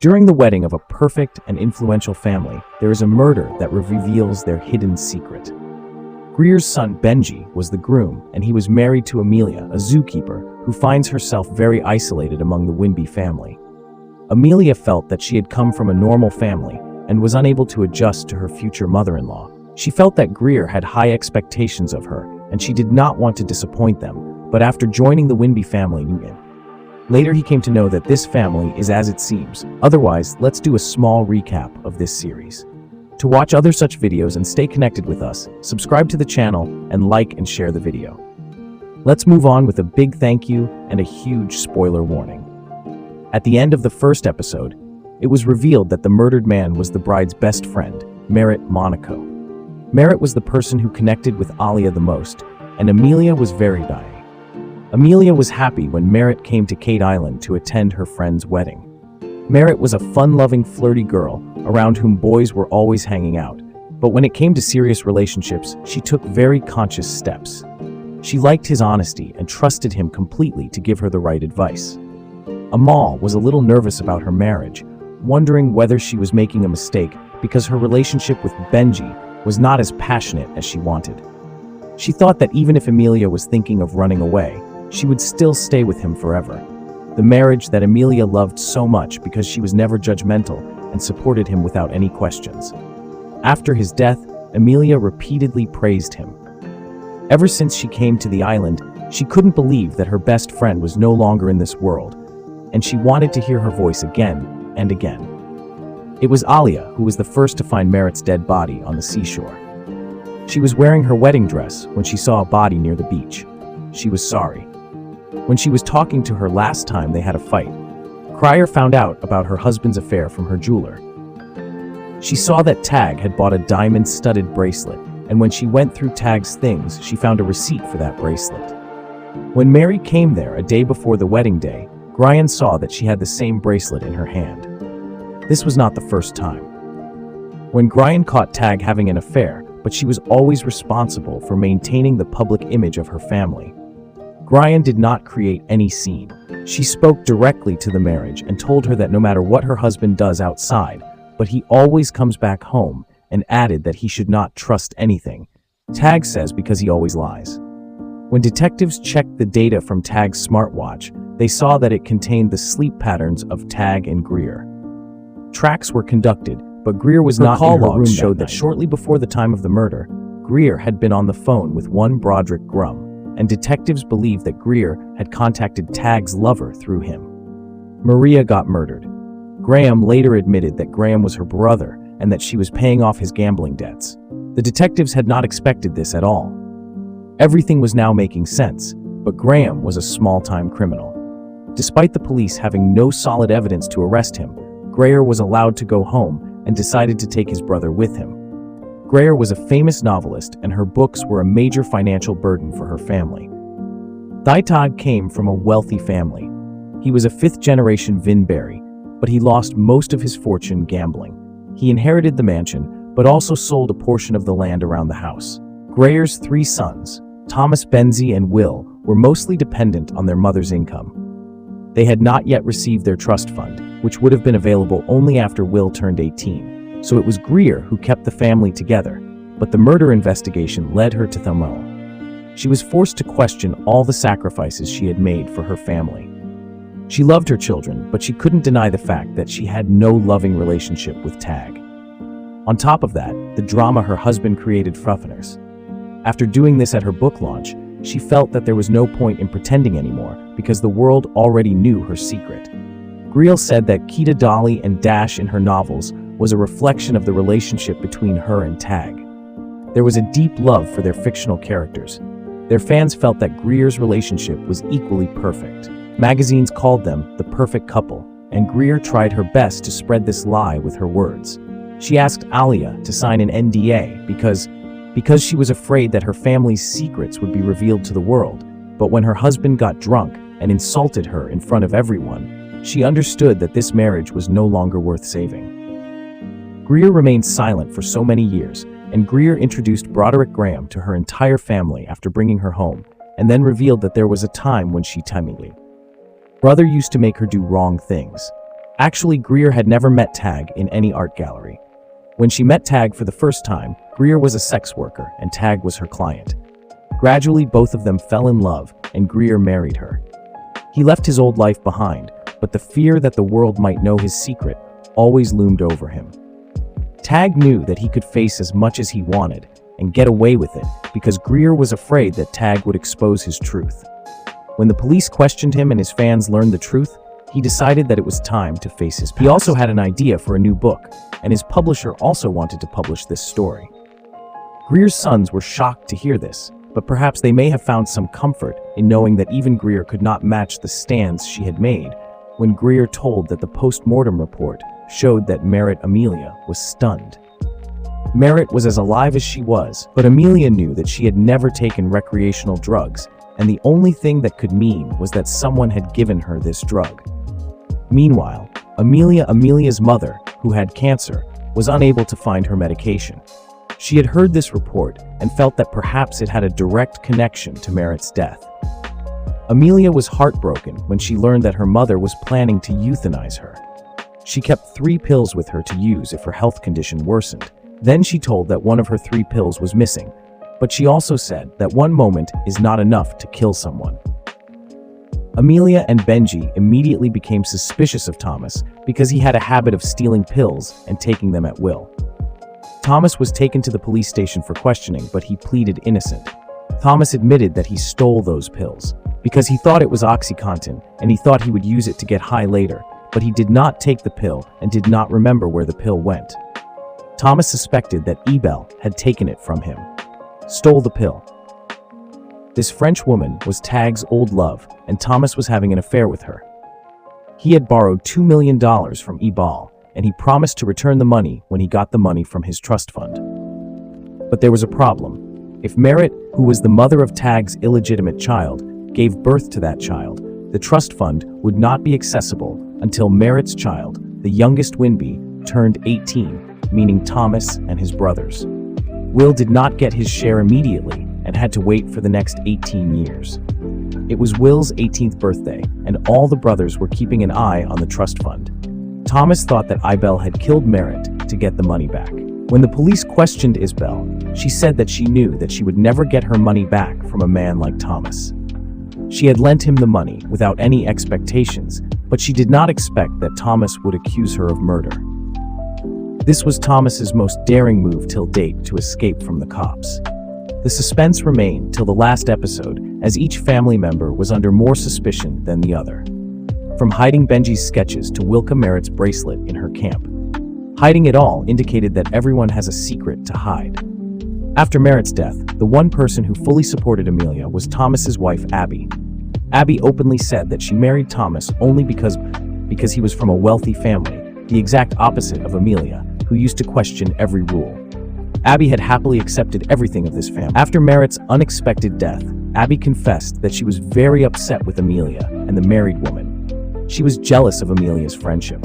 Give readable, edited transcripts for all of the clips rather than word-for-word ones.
During the wedding of a perfect and influential family, there is a murder that reveals their hidden secret. Greer's son Benji was the groom, and he was married to Amelia, a zookeeper, who finds herself very isolated among the Winby family. Amelia felt that she had come from a normal family and was unable to adjust to her future mother-in-law. She felt that Greer had high expectations of her, and she did not want to disappoint them, but after joining the Winby family, later he came to know that this family is as it seems. Otherwise, let's do a small recap of this series. To watch other such videos and stay connected with us, subscribe to the channel and like and share the video. Let's move on with a big thank you and a huge spoiler warning. At the end of the first episode, it was revealed that the murdered man was the bride's best friend, Merritt Monaco. Merritt was the person who connected with Alia the most, and Amelia was very dying. Amelia was happy when Merritt came to Kate Island to attend her friend's wedding. Merritt was a fun-loving, flirty girl around whom boys were always hanging out, but when it came to serious relationships, she took very conscious steps. She liked his honesty and trusted him completely to give her the right advice. Amal was a little nervous about her marriage, wondering whether she was making a mistake because her relationship with Benji was not as passionate as she wanted. She thought that even if Amelia was thinking of running away, she would still stay with him forever. The marriage that Amelia loved so much because she was never judgmental and supported him without any questions. After his death, Amelia repeatedly praised him. Ever since she came to the island, she couldn't believe that her best friend was no longer in this world, and she wanted to hear her voice again and again. It was Alia who was the first to find Merritt's dead body on the seashore. She was wearing her wedding dress when she saw a body near the beach. She was sorry. When she was talking to her last time they had a fight, Crier found out about her husband's affair from her jeweler. She saw that Tag had bought a diamond-studded bracelet, and when she went through Tag's things, she found a receipt for that bracelet. When Mary came there a day before the wedding day, Brian saw that she had the same bracelet in her hand. This was not the first time. When Brian caught Tag having an affair, but she was always responsible for maintaining the public image of her family. Brian did not create any scene. She spoke directly to the marriage and told her that no matter what her husband does outside, but he always comes back home, and added that he should not trust anything. Tag says because he always lies. When detectives checked the data from Tag's smartwatch, they saw that it contained the sleep patterns of Tag and Greer. Tracks were conducted, but Greer was not in her room. Call logs showed that shortly before the time of the murder, Greer had been on the phone with one Broderick Grum, and detectives believe that Greer had contacted Tag's lover through him. Maria got murdered. Graham later admitted that Graham was her brother and that she was paying off his gambling debts. The detectives had not expected this at all. Everything was now making sense, but Graham was a small-time criminal. Despite the police having no solid evidence to arrest him, Greer was allowed to go home and decided to take his brother with him. Greer was a famous novelist, and her books were a major financial burden for her family. Tag came from a wealthy family. He was a fifth-generation Vinberry, but he lost most of his fortune gambling. He inherited the mansion, but also sold a portion of the land around the house. Greer's three sons, Thomas, Benzie, and Will, were mostly dependent on their mother's income. They had not yet received their trust fund, which would have been available only after Will turned 18. So it was Greer who kept the family together, but the murder investigation led her to Thelmo. She was forced to question all the sacrifices she had made for her family. She loved her children, but she couldn't deny the fact that she had no loving relationship with Tag. On top of that, the drama her husband created fruffiners. After doing this at her book launch, she felt that there was no point in pretending anymore because the world already knew her secret. Greer said that Kita, Dolly, and Dash in her novels was a reflection of the relationship between her and Tag. There was a deep love for their fictional characters. Their fans felt that Greer's relationship was equally perfect. Magazines called them the perfect couple, and Greer tried her best to spread this lie with her words. She asked Alia to sign an NDA because she was afraid that her family's secrets would be revealed to the world, but when her husband got drunk and insulted her in front of everyone, she understood that this marriage was no longer worth saving. Greer remained silent for so many years, and Greer introduced Broderick Graham to her entire family after bringing her home, and then revealed that there was a time when she timidly. Brother used to make her do wrong things. Actually, Greer had never met Tag in any art gallery. When she met Tag for the first time, Greer was a sex worker and Tag was her client. Gradually, both of them fell in love and Greer married her. He left his old life behind, but the fear that the world might know his secret always loomed over him. Tag knew that he could face as much as he wanted and get away with it because Greer was afraid that Tag would expose his truth. When the police questioned him and his fans learned the truth, he decided that it was time to face his past. He also had an idea for a new book, and his publisher also wanted to publish this story. Greer's sons were shocked to hear this, but perhaps they may have found some comfort in knowing that even Greer could not match the stands she had made when Greer told that the post-mortem report showed that Merritt Amelia was stunned. Merritt was as alive as she was, but Amelia knew that she had never taken recreational drugs, and the only thing that could mean was that someone had given her this drug. Meanwhile, Amelia's mother, who had cancer, was unable to find her medication. She had heard this report and felt that perhaps it had a direct connection to Merritt's death. Amelia was heartbroken when she learned that her mother was planning to euthanize her. She kept 3 pills with her to use if her health condition worsened. Then she told that one of her 3 pills was missing, but she also said that one moment is not enough to kill someone. Amelia and Benji immediately became suspicious of Thomas because he had a habit of stealing pills and taking them at will. Thomas was taken to the police station for questioning, but he pleaded innocent. Thomas admitted that he stole those pills because he thought it was OxyContin and he thought he would use it to get high later, but he did not take the pill and did not remember where the pill went. Thomas suspected that Ebel had taken it from him, stole the pill. This French woman was Tag's old love, and Thomas was having an affair with her. He had borrowed $2 million from Ebal, and he promised to return the money when he got the money from his trust fund. But there was a problem. If Merritt, who was the mother of Tag's illegitimate child, gave birth to that child, the trust fund would not be accessible until Merritt's child, the youngest Winby, turned 18, meaning Thomas and his brothers. Will did not get his share immediately and had to wait for the next 18 years. It was Will's 18th birthday, and all the brothers were keeping an eye on the trust fund. Thomas thought that Ibel had killed Merritt to get the money back. When the police questioned Isbel, she said that she knew that she would never get her money back from a man like Thomas. She had lent him the money without any expectations, but she did not expect that Thomas would accuse her of murder. This was Thomas's most daring move till date to escape from the cops. The suspense remained till the last episode, as each family member was under more suspicion than the other. From hiding Benji's sketches to Wilka Merritt's bracelet in her camp. Hiding it all indicated that everyone has a secret to hide. After Merritt's death, the one person who fully supported Amelia was Thomas's wife, Abby. Abby openly said that she married Thomas only because he was from a wealthy family, the exact opposite of Amelia, who used to question every rule. Abby had happily accepted everything of this family. After Merritt's unexpected death, Abby confessed that she was very upset with Amelia and the married woman. She was jealous of Amelia's friendship.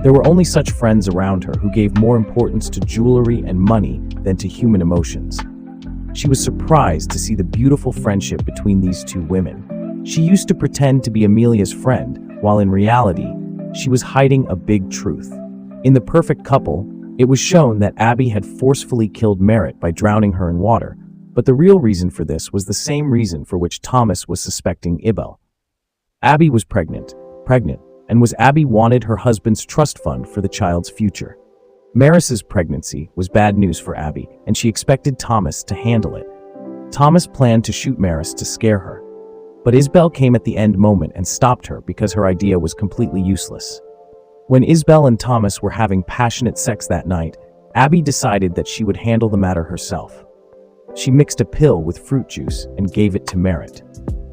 There were only such friends around her who gave more importance to jewelry and money than to human emotions. She was surprised to see the beautiful friendship between these two women. She used to pretend to be Amelia's friend, while in reality, she was hiding a big truth. In The Perfect Couple, it was shown that Abby had forcefully killed Merritt by drowning her in water, but the real reason for this was the same reason for which Thomas was suspecting Ibel. Abby was pregnant, and was Abby wanted her husband's trust fund for the child's future. Maris's pregnancy was bad news for Abby, and she expected Thomas to handle it. Thomas planned to shoot Maris to scare her, but Isbel came at the end moment and stopped her because her idea was completely useless. When Isbel and Thomas were having passionate sex that night, Abby decided that she would handle the matter herself. She mixed a pill with fruit juice and gave it to Merritt.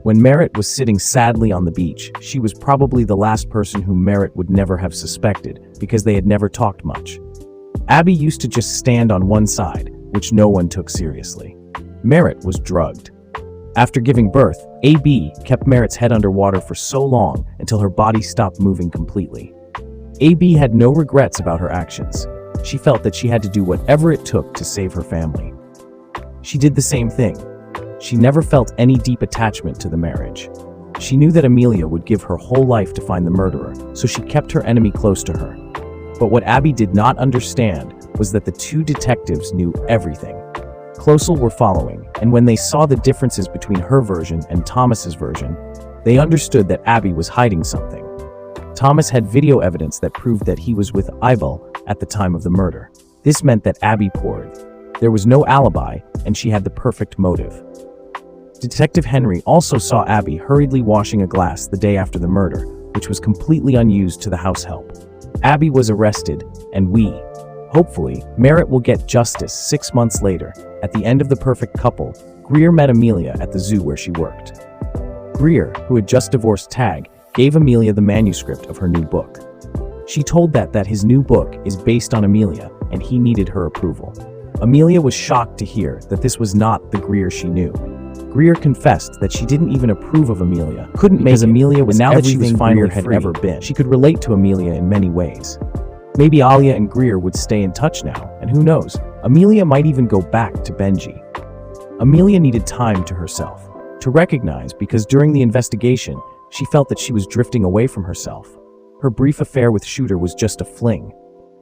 When Merritt was sitting sadly on the beach, she was probably the last person whom Merritt would never have suspected because they had never talked much. Abby used to just stand on one side, which no one took seriously. Merritt was drugged. After giving birth, AB kept Merritt's head underwater for so long until her body stopped moving completely. AB had no regrets about her actions. She felt that she had to do whatever it took to save her family. She did the same thing. She never felt any deep attachment to the marriage. She knew that Amelia would give her whole life to find the murderer, so she kept her enemy close to her. But what Abby did not understand was that the two detectives knew everything. Closel were following, and when they saw the differences between her version and Thomas's version, they understood that Abby was hiding something. Thomas had video evidence that proved that he was with Ibel at the time of the murder. This meant that Abby poured. There was no alibi, and she had the perfect motive. Detective Henry also saw Abby hurriedly washing a glass the day after the murder, which was completely unused to the house help. Abby was arrested, and hopefully, Merritt will get justice 6 months later. At the end of The Perfect Couple, Greer met Amelia at the zoo where she worked. Greer, who had just divorced Tag, gave Amelia the manuscript of her new book. She told that his new book is based on Amelia, and he needed her approval. Amelia was shocked to hear that this was not the Greer she knew. Greer confessed that she didn't even approve of Amelia, couldn't make Amelia was now that she was finally had ever been. She could relate to Amelia in many ways. Maybe Alia and Greer would stay in touch now, and who knows, Amelia might even go back to Benji. Amelia needed time to herself, to recognize, because during the investigation, she felt that she was drifting away from herself. Her brief affair with Shooter was just a fling.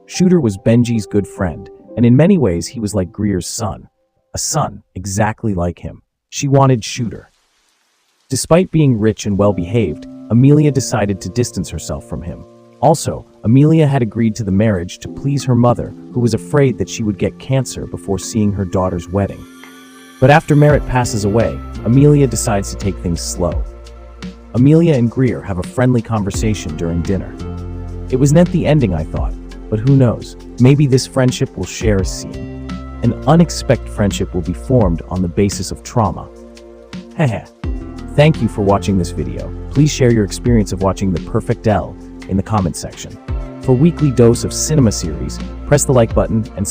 Shooter was Benji's good friend, and in many ways he was like Greer's son. A son exactly like him. She wanted Shooter. Despite being rich and well-behaved, Amelia decided to distance herself from him. Also, Amelia had agreed to the marriage to please her mother, who was afraid that she would get cancer before seeing her daughter's wedding. But after Merritt passes away, Amelia decides to take things slow. Amelia and Greer have a friendly conversation during dinner. It was not the ending I thought, but who knows, maybe this friendship will share a scene. An unexpected friendship will be formed on the basis of trauma. Heh. Thank you for watching this video. Please share your experience of watching The Perfect L in the comment section. For weekly dose of cinema series, press the like button and